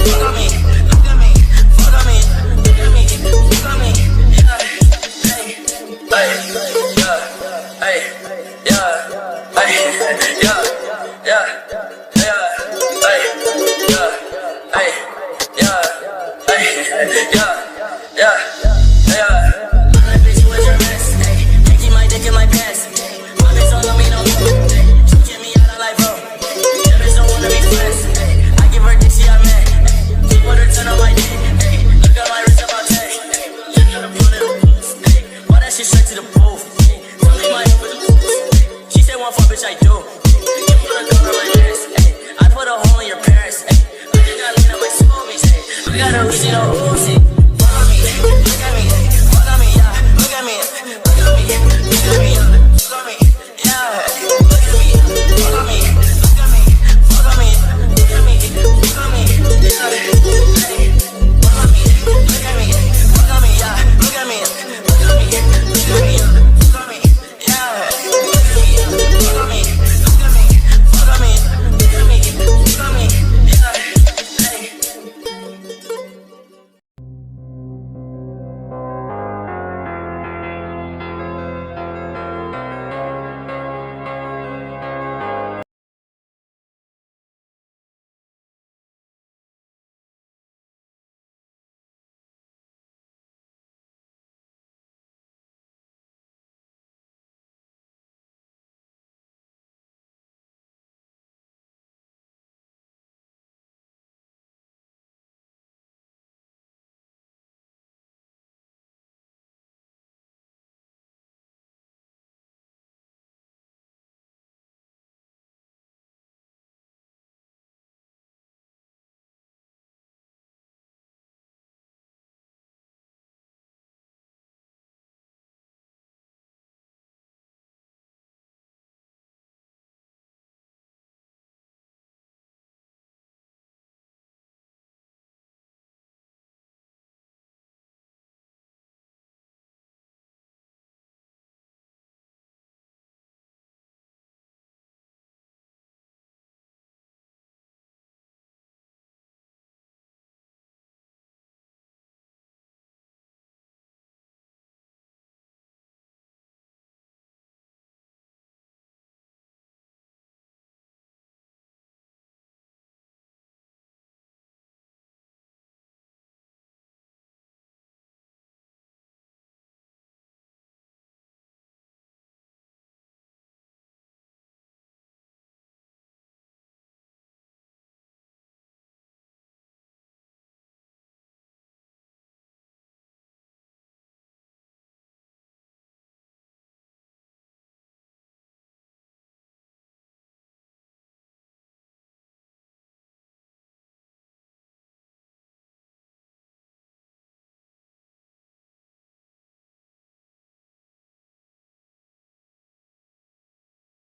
Fuck on me, look at me, fuck on me, look at me, fuck on me, yeah, hey, hey, yeah, hey, yeah, yeah, yeah, hey, yeah, hey, yeah, hey, yeah, yeah, yeah. That bitch was your mess, hey, taking my dick in my pants, my bitch don't love me no more, hey, she get me out of life, bro, that bitch don't wanna be friends, hey, I give her dick, she got mad, hey, she put her ton on my dick, hey, look at my wrist about 10, hey, look at the bullet, hey, why that shit straight to the booth, hey, tell me my with the hey, she said one fuck, bitch, I do, you put a gun on my ass, hey, I put a hole in your parents, hey, I just got laid on my smoothies, hey, I got a Uzi, no Uzi.